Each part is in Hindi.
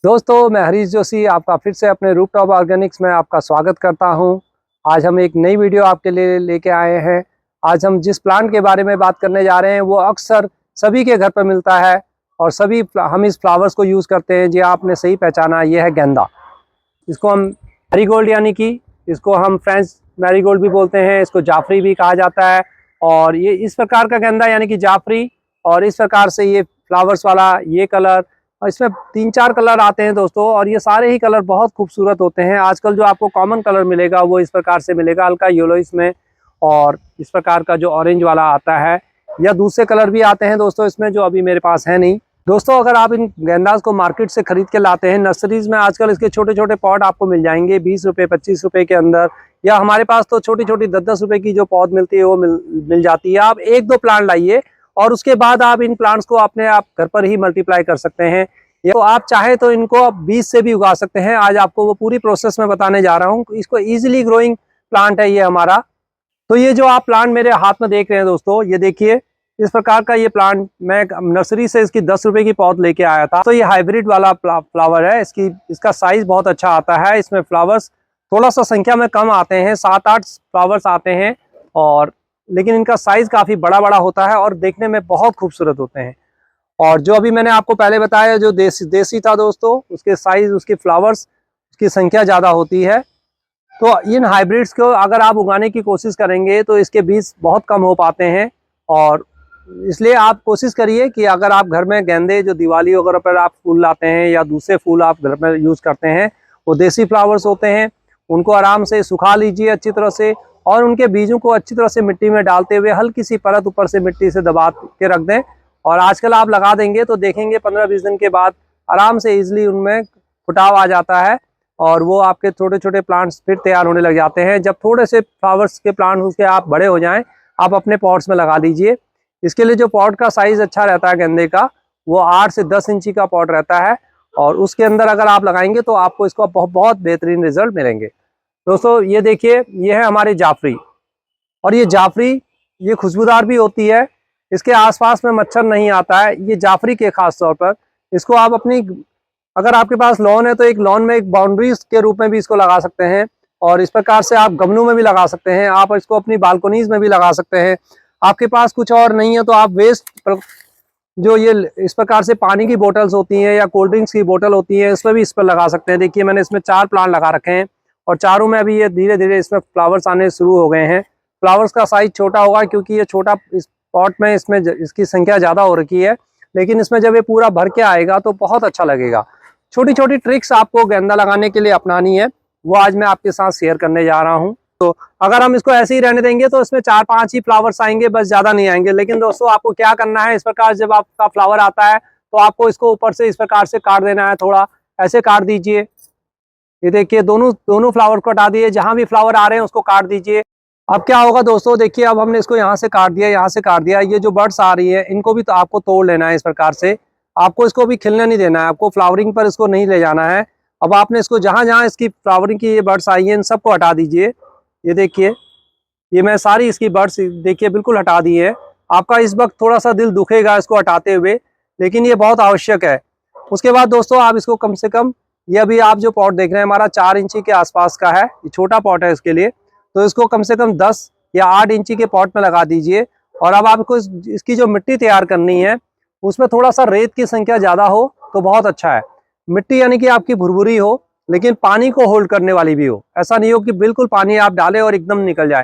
दोस्तों, मैं हरीश जोशी आपका फिर से अपने रूफटॉप ऑर्गेनिक्स में आपका स्वागत करता हूं। आज हम एक नई वीडियो आपके लिए लेके आए हैं। आज हम जिस प्लांट के बारे में बात करने जा रहे हैं वो अक्सर सभी के घर पर मिलता है और सभी हम इस फ्लावर्स को यूज़ करते हैं। जी, आपने सही पहचाना, ये है गेंदा। इसको हम मैरीगोल्ड यानी कि इसको हम फ्रेंच मैरीगोल्ड भी बोलते हैं, इसको जाफरी भी कहा जाता है। और ये इस प्रकार का गेंदा यानी कि जाफरी, और इस प्रकार से ये फ्लावर्स वाला ये कलर, और इसमें 3-4 कलर आते हैं दोस्तों, और ये सारे ही कलर बहुत खूबसूरत होते हैं। आजकल जो आपको कॉमन कलर मिलेगा वो इस प्रकार से मिलेगा, हल्का येलो इसमें, और इस प्रकार का जो ऑरेंज वाला आता है, या दूसरे कलर भी आते हैं दोस्तों इसमें, जो अभी मेरे पास है नहीं। दोस्तों, अगर आप इन गेंदास को मार्केट से खरीद के लाते हैं, नर्सरीज में आजकल इसके छोटे छोटे पॉट आपको मिल जाएंगे 20 रुपये 25 रुपये के अंदर, या हमारे पास तो छोटी छोटी 10-10 रुपये की जो पौध मिलती है वो मिल जाती है। आप 1-2 प्लांट लाइए और उसके बाद आप इन प्लांट्स को अपने आप घर पर ही मल्टीप्लाई कर सकते हैं, या तो आप चाहे तो इनको बीज से भी उगा सकते हैं। आज आपको वो पूरी प्रोसेस में बताने जा रहा हूँ। इसको ईजिली ग्रोइंग प्लांट है ये हमारा। तो ये जो आप प्लांट मेरे हाथ में देख रहे हैं दोस्तों, ये देखिए, इस प्रकार का ये प्लांट मैं नर्सरी से इसकी 10 रुपए की पौध लेके आया था। तो ये हाइब्रिड वाला फ्लावर है। इसका साइज बहुत अच्छा आता है। इसमें फ्लावर्स थोड़ा सा संख्या में कम आते हैं, 7-8 फ्लावर्स आते हैं, और लेकिन इनका साइज काफी बड़ा बड़ा होता है और देखने में बहुत खूबसूरत होते हैं। और जो अभी मैंने आपको पहले बताया जो देसी था दोस्तों, उसके साइज, उसके फ्लावर्स, उसकी संख्या ज्यादा होती है। तो इन हाइब्रिड्स को अगर आप उगाने की कोशिश करेंगे तो इसके बीज बहुत कम हो पाते हैं, और इसलिए आप कोशिश करिए कि अगर आप घर में गेंदे, जो दिवाली वगैरह पर आप फूल लाते हैं या दूसरे फूल आप घर में यूज़ करते हैं, वो देसी फ्लावर्स होते हैं। उनको आराम से सुखा लीजिए अच्छी तरह से, और उनके बीजों को अच्छी तरह से मिट्टी में डालते हुए हल्की सी परत ऊपर से मिट्टी से दबा के रख दें। और आजकल आप लगा देंगे तो देखेंगे 15-20 दिन के बाद आराम से ईजिली उनमें फुटाव आ जाता है, और वो आपके छोटे छोटे प्लांट्स फिर तैयार होने लग जाते हैं। जब थोड़े से फ्लावर्स के प्लांट्स उसके आप बड़े हो जाएं, आप अपने पॉट्स में लगा दीजिए। इसके लिए जो पॉट का साइज अच्छा रहता है गेंदे का, वो 8 से 10 इंची का पॉट रहता है, और उसके अंदर अगर आप लगाएंगे तो आपको इसको बहुत बहुत बेहतरीन रिजल्ट मिलेंगे। दोस्तों, ये देखिए, ये है हमारी जाफरी, और ये जाफरी ये खुशबूदार भी होती है। इसके आसपास में मच्छर नहीं आता है, ये जाफरी के खास तौर पर। इसको आप अपनी, अगर आपके पास लॉन है तो एक लॉन में एक बाउंड्रीज के रूप में भी इसको लगा सकते हैं, और इस प्रकार से आप गमलों में भी लगा सकते हैं। आप इसको अपनी बालकोनीज में भी लगा सकते हैं। आपके पास कुछ और नहीं है तो आप वेस्ट, जो ये इस प्रकार से पानी की बोतल्स होती हैं या कोल्ड ड्रिंक्स की बोतल होती है, इसमें भी इस पर लगा सकते हैं। देखिए, मैंने इसमें 4 प्लांट लगा रखे हैं, और चारों में अभी ये धीरे धीरे इसमें फ्लावर्स आने शुरू हो गए हैं। फ्लावर्स का साइज छोटा होगा क्योंकि ये छोटा इस पॉट में इसमें इसकी संख्या ज़्यादा हो रखी है, लेकिन इसमें जब ये पूरा भर के आएगा तो बहुत अच्छा लगेगा। छोटी छोटी ट्रिक्स आपको गेंदा लगाने के लिए अपनानी है, वो आज मैं आपके साथ शेयर करने जा रहा हूँ। तो अगर हम इसको ऐसे ही रहने देंगे तो इसमें 4-5 ही फ्लावर्स आएंगे, बस ज्यादा नहीं आएंगे। लेकिन दोस्तों, आपको क्या करना है, इस प्रकार जब आपका फ्लावर आता है तो आपको इसको ऊपर से इस प्रकार से काट देना है, थोड़ा ऐसे काट दीजिए। ये देखिए, दोनों दोनों फ्लावर को हटा दिए, जहां भी फ्लावर आ रहे हैं उसको काट दीजिए। अब क्या होगा दोस्तों, देखिए, अब हमने इसको यहाँ से काट दिया, यहाँ से काट दिया। ये जो बर्ड्स आ रही है इनको भी तो आपको तोड़ लेना है इस प्रकार से। आपको इसको भी खिलने नहीं देना है, आपको फ्लावरिंग पर इसको नहीं ले जाना है। अब आपने इसको जहां जहां इसकी फ्लावरिंग की ये बर्ड्स आई है, इन सबको हटा दीजिए। ये देखिए, ये मैं सारी इसकी बर्ड्स देखिए बिल्कुल हटा दी है। आपका इस वक्त थोड़ा सा दिल दुखेगा इसको हटाते हुए, लेकिन ये बहुत आवश्यक है। उसके बाद दोस्तों, आप इसको कम से कम, ये अभी आप जो पॉट देख रहे हैं हमारा 4 इंची के आसपास का है, ये छोटा पॉट है इसके लिए, तो इसको कम से कम 10 या 8 इंची के पॉट में लगा दीजिए। और अब आपको इसकी जो मिट्टी तैयार करनी है, उसमें थोड़ा सा रेत की संख्या ज़्यादा हो तो बहुत अच्छा है। मिट्टी यानी कि आपकी भुरभुरी हो, लेकिन पानी को होल्ड करने वाली भी हो। ऐसा नहीं हो कि बिल्कुल पानी आप डालें और एकदम निकल जाए,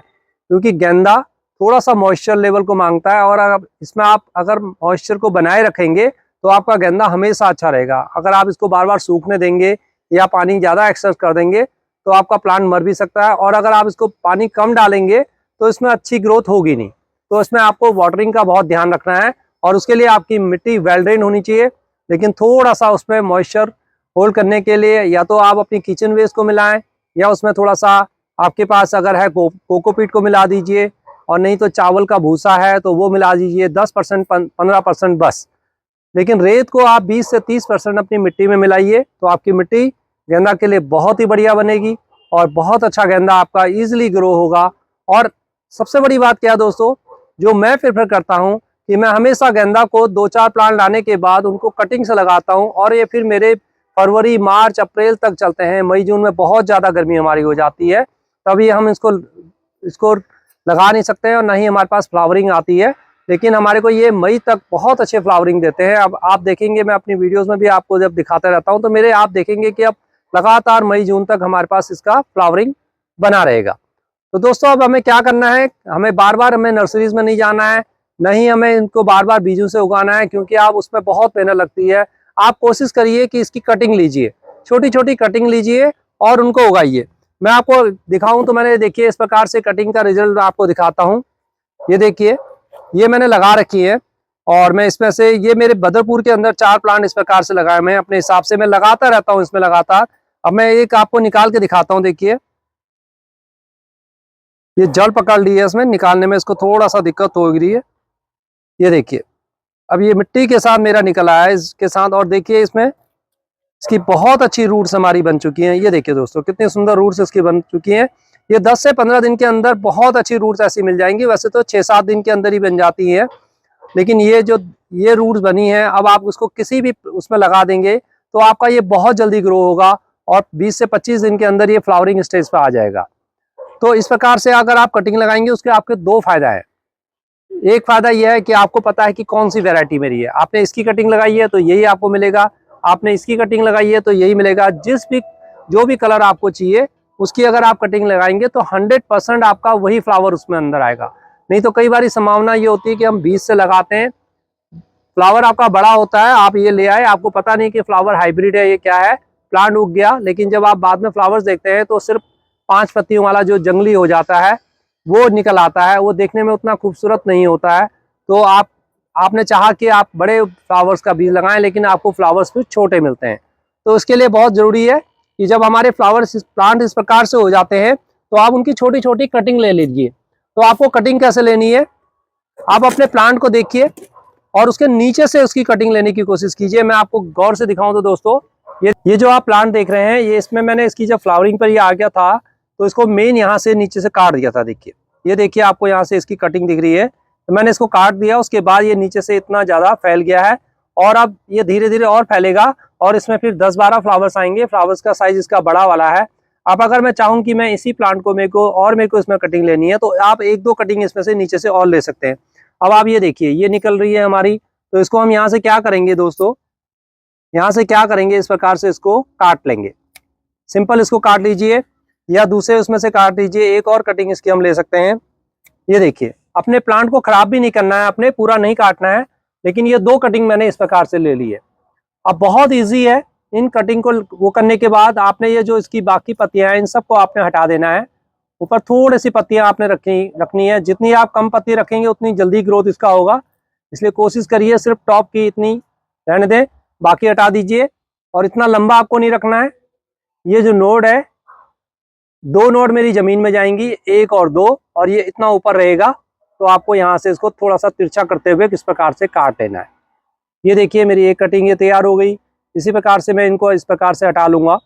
क्योंकि गेंदा थोड़ा सा मॉइस्चर लेवल को मांगता है, और इसमें आप अगर मॉइस्चर को बनाए रखेंगे तो आपका गेंदा हमेशा अच्छा रहेगा। अगर आप इसको बार बार सूखने देंगे या पानी ज़्यादा एक्सेस कर देंगे तो आपका प्लांट मर भी सकता है, और अगर आप इसको पानी कम डालेंगे तो इसमें अच्छी ग्रोथ होगी नहीं। तो इसमें आपको वाटरिंग का बहुत ध्यान रखना है, और उसके लिए आपकी मिट्टी वेल ड्रेन होनी चाहिए, लेकिन थोड़ा सा उसमें मॉइस्चर होल्ड करने के लिए या तो आप अपनी किचन वेस्ट को मिलाएं, या उसमें थोड़ा सा आपके पास अगर है कोकोपीट को मिला दीजिए, और नहीं तो चावल का भूसा है तो वो मिला दीजिए 10% 15% बस। लेकिन रेत को आप 20 से 30% अपनी मिट्टी में मिलाइए, तो आपकी मिट्टी गेंदा के लिए बहुत ही बढ़िया बनेगी, और बहुत अच्छा गेंदा आपका ईजिली ग्रो होगा। और सबसे बड़ी बात क्या है दोस्तों, जो मैं प्रेफर करता हूँ कि मैं हमेशा गेंदा को 2-4 प्लांट लाने के बाद उनको कटिंग से लगाता हूँ, और ये फिर मेरे फरवरी, मार्च, अप्रैल तक चलते हैं। मई जून में बहुत ज़्यादा गर्मी हमारी हो जाती है, तभी हम इसको लगा नहीं सकते हैं और ना ही हमारे पास फ्लावरिंग आती है। लेकिन हमारे को ये मई तक बहुत अच्छे फ्लावरिंग देते हैं। अब आप देखेंगे, मैं अपनी वीडियोस में भी आपको जब दिखाता रहता हूँ तो मेरे आप देखेंगे कि अब लगातार मई जून तक हमारे पास इसका फ्लावरिंग बना रहेगा। तो दोस्तों अब हमें क्या करना है, हमें बार बार हमें नर्सरीज में नहीं जाना है, नहीं हमें इनको बार बार बीजों से उगाना है, क्योंकि आप उसमें बहुत मेहनत लगती है। आप कोशिश करिए कि इसकी कटिंग लीजिए, छोटी छोटी कटिंग लीजिए और उनको उगाइए। मैं आपको दिखाऊं तो मैंने देखिए इस प्रकार से कटिंग का रिजल्ट आपको दिखाता हूं। ये देखिए, ये मैंने लगा रखी है और मैं इसमें से, ये मेरे बदरपुर के अंदर 4 प्लांट इस प्रकार से लगाए मैं अपने हिसाब से, मैं लगाता रहता हूँ इसमें लगातार। अब मैं एक आपको निकाल के दिखाता हूँ। देखिए ये जड़ पकड़ ली है, इसमें निकालने में इसको थोड़ा सा दिक्कत हो रही है। ये देखिए, अब ये मिट्टी के साथ मेरा निकल आया है इसके साथ, और देखिए इसमें इसकी बहुत अच्छी रूट्स हमारी बन चुकी हैं। ये देखिए दोस्तों, कितनी सुंदर रूट्स इसकी बन चुकी हैं। ये 10 से 15 दिन के अंदर बहुत अच्छी रूट्स ऐसी मिल जाएंगी। वैसे तो 6-7 दिन के अंदर ही बन जाती हैं, लेकिन ये रूट्स बनी है, अब आप उसको किसी भी उसमें लगा देंगे तो आपका ये बहुत जल्दी ग्रो होगा और 20 से 25 दिन के अंदर ये फ्लावरिंग स्टेज पर आ जाएगा। तो इस प्रकार से अगर आप कटिंग लगाएंगे, उसके आपके 2 फायदा है। एक फायदा यह है कि आपको पता है कि कौन सी वैरायटी मेरी है। आपने इसकी कटिंग लगाई है तो यही आपको मिलेगा, आपने इसकी कटिंग लगाई है तो यही मिलेगा। जो भी कलर आपको चाहिए उसकी अगर आप कटिंग लगाएंगे तो 100% आपका वही फ्लावर उसमें अंदर आएगा। नहीं तो कई बार संभावना ये होती है कि हम बीज से लगाते हैं, फ्लावर आपका बड़ा होता है, आप ये ले आए, आपको पता नहीं कि फ्लावर हाइब्रिड है, ये क्या है, प्लांट उग गया, लेकिन जब आप बाद में फ्लावर्स देखते हैं तो सिर्फ 5 पत्तियों वाला जो जंगली हो जाता है वो निकल आता है, वो देखने में उतना खूबसूरत नहीं होता है। तो आपने चाहा कि आप बड़े फ्लावर्स का बीज लगाएं, लेकिन आपको फ्लावर्स भी छोटे मिलते हैं। तो उसके लिए बहुत ज़रूरी है कि जब हमारे फ्लावर्स प्लांट इस प्रकार से हो जाते हैं तो आप उनकी छोटी छोटी कटिंग ले लीजिए। तो आपको कटिंग कैसे लेनी है, आप अपने प्लांट को देखिए और उसके नीचे से उसकी कटिंग लेने की कोशिश कीजिए। मैं आपको गौर से दिखाऊं तो दोस्तों, ये जो आप प्लांट देख रहे हैं, ये इसमें मैंने इसकी जब फ्लावरिंग पर ये आ गया था तो इसको मेन यहाँ से नीचे से काट दिया था। देखिए, ये देखिए आपको यहाँ से इसकी कटिंग दिख रही है, तो मैंने इसको काट दिया। उसके बाद ये नीचे से इतना ज़्यादा फैल गया है और अब ये धीरे धीरे और फैलेगा और इसमें फिर 10-12 फ्लावर्स आएंगे। फ्लावर्स का साइज इसका बड़ा वाला है। अब अगर मैं चाहूँ कि मैं इसी प्लांट को मेरे को इसमें कटिंग लेनी है तो आप 1-2 कटिंग इसमें से नीचे से और ले सकते हैं। अब आप ये देखिए, ये निकल रही है हमारी, तो इसको हम यहाँ से क्या करेंगे दोस्तों, यहाँ से क्या करेंगे, इस प्रकार से इसको काट लेंगे। सिंपल इसको काट लीजिए या दूसरे उसमें से काट लीजिए। एक और कटिंग इसकी हम ले सकते हैं। ये देखिए, अपने प्लांट को खराब भी नहीं करना है, अपने पूरा नहीं काटना है, लेकिन ये 2 कटिंग मैंने इस प्रकार से ले ली है। अब बहुत इजी है, इन कटिंग को वो करने के बाद आपने ये जो इसकी बाकी पत्तियां हैं इन सबको आपने हटा देना है। ऊपर थोड़ी सी पत्तियां आपने रखनी है। जितनी आप कम पत्ती रखेंगे उतनी जल्दी ग्रोथ इसका होगा, इसलिए कोशिश करिए सिर्फ टॉप की इतनी रहने दें, बाकी हटा दीजिए। और इतना लंबा आपको नहीं रखना है। ये जो नोड है, 2 नोड मेरी जमीन में जाएंगी, 1 और 2, और ये इतना ऊपर रहेगा। तो आपको यहाँ से इसको थोड़ा सा तिरछा करते हुए किस प्रकार से काट लेना है। ये देखिए, मेरी एक कटिंग ये तैयार हो गई। इसी प्रकार से मैं इनको इस प्रकार से हटा लूंगा।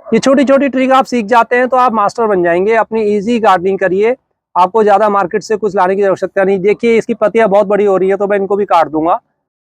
ये छोटी छोटी ट्रिक आप सीख जाते हैं तो आप मास्टर बन जाएंगे। अपनी इजी गार्डनिंग करिए, आपको ज़्यादा मार्केट से कुछ लाने की आवश्यकता नहीं। देखिए, इसकी पत्तियां बहुत बड़ी हो रही है तो मैं इनको भी काट दूंगा।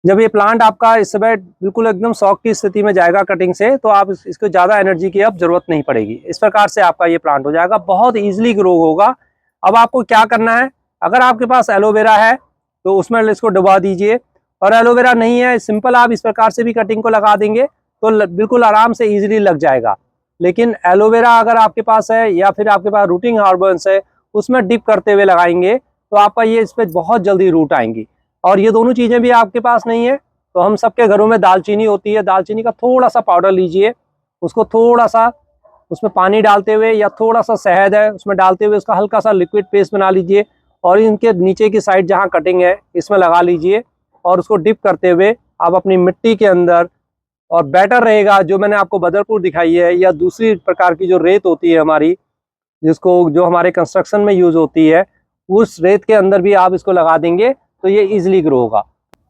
जब ये प्लांट आपका इस समय बिल्कुल एकदम शौक की स्थिति में जाएगा कटिंग से, तो आप इसको ज़्यादा एनर्जी की अब जरूरत नहीं पड़ेगी। इस प्रकार से आपका ये प्लांट हो जाएगा, बहुत ईजिली ग्रो होगा। अब आपको क्या करना है, अगर आपके पास एलोवेरा है तो उसमें इसको डुबा दीजिए, और एलोवेरा नहीं है, सिंपल आप इस प्रकार से भी कटिंग को लगा देंगे तो बिल्कुल आराम से ईजिली लग जाएगा। लेकिन एलोवेरा अगर आपके पास है या फिर आपके पास रूटिंग हार्बन्स है, उसमें डिप करते हुए लगाएंगे तो आपका ये इस पर बहुत जल्दी रूट आएंगी। और ये दोनों चीज़ें भी आपके पास नहीं है तो हम सबके घरों में दालचीनी होती है, दालचीनी का थोड़ा सा पाउडर लीजिए, उसको थोड़ा सा उसमें पानी डालते हुए या थोड़ा सा शहद है उसमें डालते हुए उसका हल्का सा लिक्विड पेस्ट बना लीजिए और इनके नीचे की साइड जहाँ कटिंग है इसमें लगा लीजिए और उसको डिप करते हुए आप अपनी मिट्टी के अंदर, और बेटर रहेगा जो मैंने आपको बदरपुर दिखाई है या दूसरी प्रकार की जो रेत होती है हमारी, जो हमारे कंस्ट्रक्शन में यूज़ होती है, उस रेत के अंदर भी आप इसको लगा देंगे तो ये इजीली ग्रो होगा।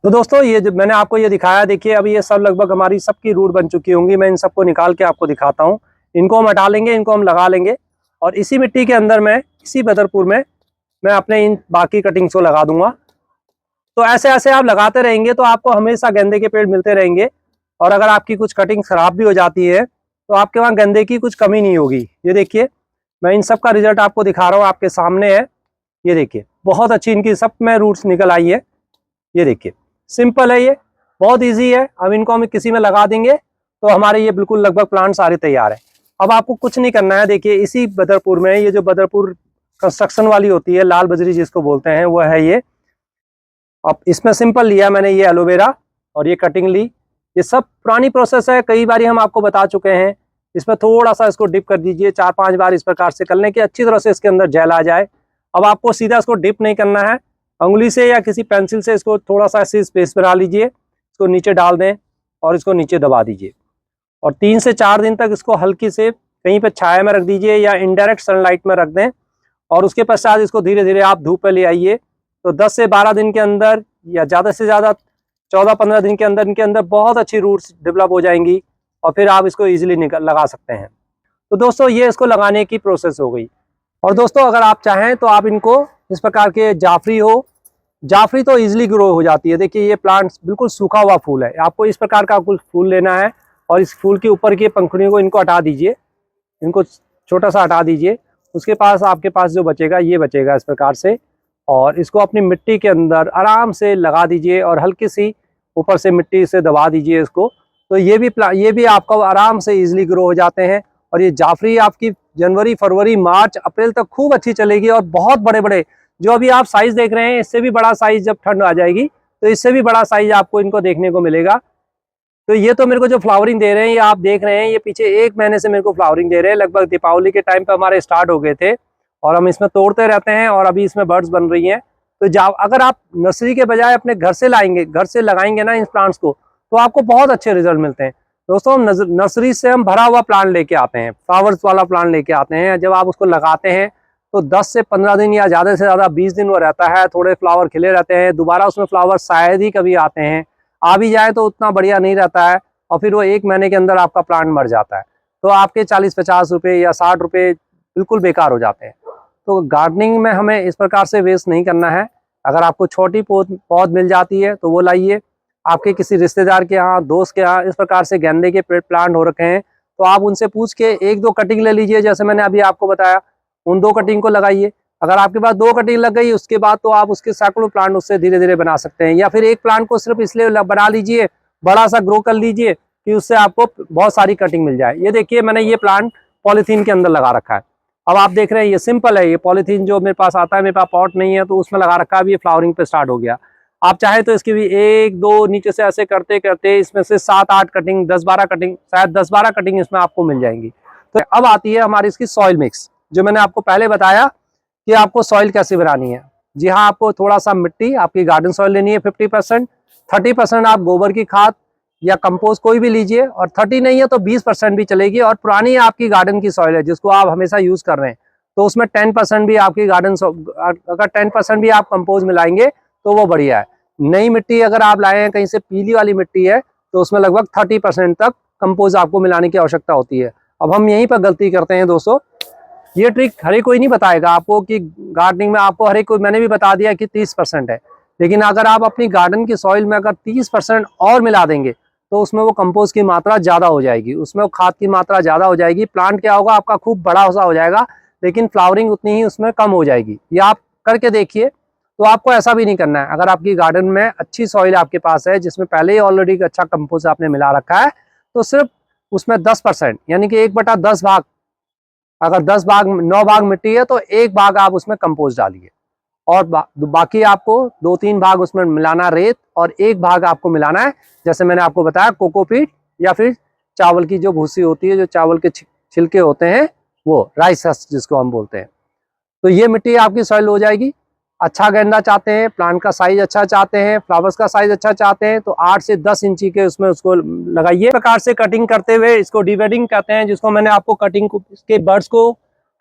तो दोस्तों, ये जो मैंने आपको ये दिखाया, देखिए अभी ये सब लगभग हमारी सबकी रूट बन चुकी होंगी। मैं इन सबको निकाल के आपको दिखाता हूँ। इनको हम हटा लेंगे, इनको हम लगा लेंगे और इसी मिट्टी के अंदर मैं, इसी बदरपुर में मैं अपने इन बाकी कटिंग्स को लगा दूंगा। तो ऐसे ऐसे आप लगाते रहेंगे तो आपको हमेशा गेंदे के पेड़ मिलते रहेंगे। और अगर आपकी कुछ कटिंग खराब भी हो जाती है तो आपके वहाँ गंदे की कुछ कमी नहीं होगी। ये देखिए, मैं इन सब का रिजल्ट आपको दिखा रहा हूँ, आपके सामने है। ये देखिए, बहुत अच्छी इनकी सब में रूट्स निकल आई है। ये देखिए, सिंपल है, ये बहुत इजी है। अब इनको हम किसी में लगा देंगे तो हमारे ये बिल्कुल लगभग प्लांट सारे तैयार है। अब आपको कुछ नहीं करना है। देखिए, इसी बदरपुर में, ये जो बदरपुर कंस्ट्रक्शन वाली होती है, लाल बजरी जिसको बोलते हैं, वो है ये। अब इसमें सिंपल लिया मैंने ये एलोवेरा और ये कटिंग ली। ये सब पुरानी प्रोसेस है, कई बार हम आपको बता चुके हैं। इसमें थोड़ा सा इसको डिप कर दीजिए, 4-5 बार इस प्रकार से कर लें कि अच्छी तरह से इसके अंदर जेल आ जाए। अब आपको सीधा इसको डिप नहीं करना है, उंगली से या किसी पेंसिल से इसको थोड़ा सा ऐसे स्पेस बना लीजिए, इसको नीचे डाल दें और इसको नीचे दबा दीजिए। और 3 से 4 दिन तक इसको हल्की से कहीं पर छाया में रख दीजिए या इनडायरेक्ट सनलाइट में रख दें। और उसके पश्चात इसको धीरे धीरे आप धूप पे ले आइए। तो 10 से 12 दिन के अंदर या ज़्यादा से ज़्यादा 14-15 दिन के अंदर इनके अंदर बहुत अच्छी रूट्स डेवलप हो जाएंगी और फिर आप इसको ईजिली लगा सकते हैं। तो दोस्तों, ये इसको लगाने की प्रोसेस हो गई। और दोस्तों, अगर आप चाहें तो आप इनको इस प्रकार के जाफरी तो ईजिली ग्रो हो जाती है। देखिए, ये प्लांट बिल्कुल सूखा हुआ फूल है। आपको इस प्रकार का कुछ फूल लेना है और इस फूल के ऊपर की पंखुड़ियों को इनको हटा दीजिए, इनको छोटा सा हटा दीजिए। उसके पास आपके पास जो बचेगा ये बचेगा इस प्रकार से, और इसको अपनी मिट्टी के अंदर आराम से लगा दीजिए और हल्की सी ऊपर से मिट्टी से दबा दीजिए इसको। तो ये भी आपका आराम से इजीली ग्रो हो जाते हैं। और ये जाफरी आपकी जनवरी, फरवरी, मार्च, अप्रैल तक खूब अच्छी चलेगी। और बहुत बड़े बड़े जो अभी आप साइज देख रहे हैं, इससे भी बड़ा साइज जब ठंड आ जाएगी तो इससे भी बड़ा साइज आपको इनको देखने को मिलेगा। तो ये तो मेरे को जो फ्लावरिंग दे रहे हैं, ये आप देख रहे हैं, ये पीछे 1 महीने से मेरे को फ्लावरिंग दे रहे हैं। लगभग दीपावली के टाइम पे हमारे स्टार्ट हो गए थे और हम इसमें तोड़ते रहते हैं और अभी इसमें बर्ड्स बन रही हैं। तो अगर आप नर्सरी के बजाय अपने घर से लाएंगे, घर से लगाएंगे ना इन प्लांट्स को, तो आपको बहुत अच्छे रिजल्ट मिलते हैं। दोस्तों, नर्सरी से हम भरा हुआ प्लांट लेके आते हैं, फ्लावर्स वाला प्लांट लेके आते हैं। जब आप उसको लगाते हैं तो 10 से 15 दिन या ज़्यादा से ज़्यादा 20 दिन वो रहता है। थोड़े फ्लावर खिले रहते हैं, दोबारा उसमें फ्लावर शायद ही कभी आते हैं, आ भी जाए तो उतना बढ़िया नहीं रहता है। और फिर वो 1 महीने के अंदर आपका प्लांट मर जाता है। तो आपके 40-50 रुपये या 60 रुपये बिल्कुल बेकार हो जाते हैं। तो गार्डनिंग में हमें इस प्रकार से वेस्ट नहीं करना है। अगर आपको छोटी पौध मिल जाती है तो वो लाइए। आपके किसी रिश्तेदार के यहाँ, दोस्त के यहाँ इस प्रकार से गेंदे के प्लांट हो रखे हैं तो आप उनसे पूछ के 1-2 कटिंग ले लीजिए, जैसे मैंने अभी आपको बताया। उन 2 कटिंग को लगाइए। अगर आपके पास 2 कटिंग लग गई, उसके बाद तो आप उसके सैकड़ों प्लांट उससे धीरे धीरे बना सकते हैं। या फिर एक प्लांट को सिर्फ इसलिए बना लीजिए, बड़ा सा ग्रो कर लीजिए कि उससे आपको बहुत सारी कटिंग मिल जाए। ये देखिए, मैंने ये प्लांट पॉलीथीन के अंदर लगा रखा है। अब आप देख रहे हैं, ये सिंपल है। ये पॉलीथीन जो मेरे पास आता है, मेरे पास पॉट नहीं है तो उसमें लगा रखा है। अभी ये फ्लावरिंग पे स्टार्ट हो गया। आप चाहे तो इसकी भी 1-2 नीचे से ऐसे करते करते इसमें से 7-8 कटिंग, 10-12 कटिंग, शायद 10-12 कटिंग इसमें आपको मिल जाएंगी। तो अब आती है हमारी इसकी सॉइल मिक्स, जो मैंने आपको पहले बताया कि आपको सॉइल कैसे बनानी है। जी हाँ, आपको थोड़ा सा मिट्टी, आपकी गार्डन सॉइल लेनी है 50%, 30% आप गोबर की खाद या कंपोस्ट कोई भी लीजिए, और 30 नहीं है तो 20% भी चलेगी। और पुरानी आपकी गार्डन की सॉइल है जिसको आप हमेशा यूज कर रहे हैं, तो उसमें 10% भी आपकी अगर 10% भी आप कंपोस्ट मिलाएंगे तो वो बढ़िया है। नई मिट्टी अगर आप लाए हैं कहीं से, पीली वाली मिट्टी है, तो उसमें लगभग 30% तक कंपोस्ट आपको मिलाने की आवश्यकता होती है। अब हम यहीं पर गलती करते हैं दोस्तों। ये ट्रिक हर कोई नहीं बताएगा आपको कि गार्डनिंग में आपको हर कोई, मैंने भी बता दिया कि 30% है, लेकिन अगर आप अपनी गार्डन की सॉइल में अगर 30% और मिला देंगे तो उसमें वो कंपोस्ट की मात्रा ज़्यादा हो जाएगी, उसमें वो खाद की मात्रा ज़्यादा हो जाएगी। प्लांट क्या होगा, आपका खूब बड़ा सा हो जाएगा, लेकिन फ्लावरिंग उतनी ही उसमें कम हो जाएगी। ये आप करके देखिए। तो आपको ऐसा भी नहीं करना है। अगर आपकी गार्डन में अच्छी सॉइल आपके पास है, जिसमें पहले ही ऑलरेडी अच्छा कंपोस्ट आपने मिला रखा है, तो सिर्फ उसमें 10% यानी कि 1/10 भाग, अगर 9 भाग मिट्टी है तो 1 भाग आप उसमें कंपोस्ट डालिए, और बाकी आपको 2-3 भाग उसमें मिलाना रेत, और 1 भाग आपको मिलाना है, जैसे मैंने आपको बताया, कोकोपीट या फिर चावल की जो भूसी होती है, जो चावल के छिलके होते हैं, वो राइस हस्क जिसको हम बोलते हैं। तो ये मिट्टी आपकी सॉइल हो जाएगी। अच्छा गेंदा चाहते हैं, प्लांट का साइज अच्छा चाहते हैं, फ्लावर्स का साइज अच्छा चाहते हैं, तो 8 से 10 इंची के उसमें उसको लगाइए। प्रकार से कटिंग करते हुए इसको डीबेडिंग कहते हैं, जिसको मैंने आपको कटिंग को, इसके बर्ड्स को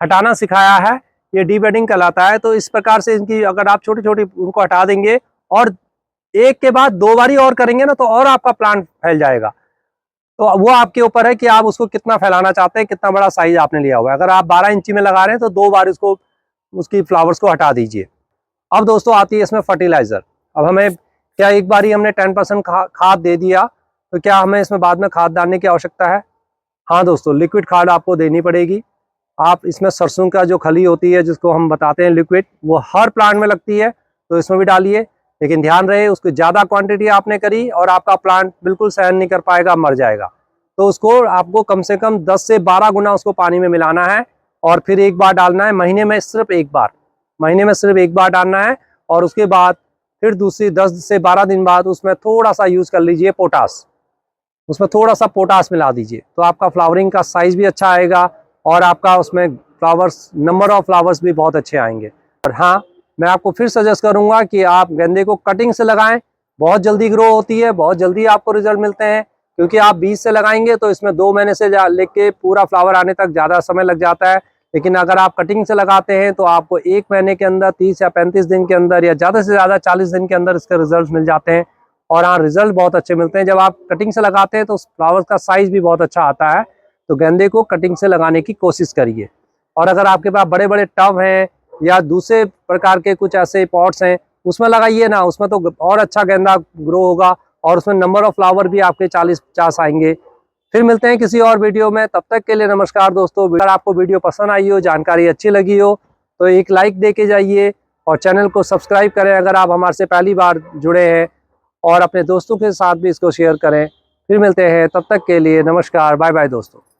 हटाना सिखाया है, ये डीबेडिंग कहलाता है। तो इस प्रकार से इनकी अगर आप छोटी छोटी उनको हटा देंगे और एक के बाद 2 बारी और करेंगे ना, तो और आपका प्लांट फैल जाएगा। तो वो आपके ऊपर है कि आप उसको कितना फैलाना चाहते हैं, कितना बड़ा साइज आपने लिया हुआ है। अगर आप 12 इंची में लगा रहे हैं तो 2 बार इसको, उसकी फ्लावर्स को हटा दीजिए। अब दोस्तों आती है इसमें फर्टिलाइजर। अब हमें क्या, एक बारी हमने 10% खाद दे दिया, तो क्या हमें इसमें बाद में खाद डालने की आवश्यकता है? हाँ दोस्तों, लिक्विड खाद आपको देनी पड़ेगी। आप इसमें सरसों का जो खली होती है, जिसको हम बताते हैं लिक्विड, वो हर प्लांट में लगती है, तो इसमें भी डालिए। लेकिन ध्यान रहे, उसकी ज़्यादा क्वांटिटी आपने करी और आपका प्लांट बिल्कुल सहन नहीं कर पाएगा, मर जाएगा। तो उसको आपको कम से कम 10 से 12 गुना उसको पानी में मिलाना है और फिर एक बार डालना है। महीने में सिर्फ एक बार डालना है। और उसके बाद फिर दूसरी 10 से 12 दिन बाद उसमें थोड़ा सा यूज़ कर लीजिए पोटास। उसमें थोड़ा सा पोटास मिला दीजिए, तो आपका फ्लावरिंग का साइज़ भी अच्छा आएगा और आपका उसमें फ्लावर्स, नंबर ऑफ फ्लावर्स भी बहुत अच्छे आएंगे। और हाँ, मैं आपको फिर सजेस्ट करूँगा कि आप गेंदे को कटिंग से लगाएं। बहुत जल्दी ग्रो होती है, बहुत जल्दी आपको रिजल्ट मिलते हैं। क्योंकि आप बीज से लगाएंगे तो इसमें 2 महीने से लेके पूरा फ्लावर आने तक ज़्यादा समय लग जाता है। लेकिन अगर आप कटिंग से लगाते हैं तो आपको 1 महीने के अंदर, 30 या 35 दिन के अंदर, या ज़्यादा से ज़्यादा 40 दिन के अंदर इसके रिजल्ट मिल जाते हैं। और हाँ, रिजल्ट बहुत अच्छे मिलते हैं। जब आप कटिंग से लगाते हैं तो फ्लावर का साइज़ भी बहुत अच्छा आता है। तो गेंदे को कटिंग से लगाने की कोशिश करिए। और अगर आपके पास बड़े बड़े टब हैं या दूसरे प्रकार के कुछ ऐसे पॉट्स हैं, उसमें लगाइए ना, उसमें तो और अच्छा गेंदा ग्रो होगा और उसमें नंबर ऑफ फ्लावर भी आपके 40-50 आएंगे। फिर मिलते हैं किसी और वीडियो में, तब तक के लिए नमस्कार दोस्तों। अगर आपको वीडियो पसंद आई हो, जानकारी अच्छी लगी हो, तो एक लाइक दे के जाइए और चैनल को सब्सक्राइब करें अगर आप हमारे से पहली बार जुड़े हैं, और अपने दोस्तों के साथ भी इसको शेयर करें। फिर मिलते हैं, तब तक के लिए नमस्कार, बाय बाय दोस्तों।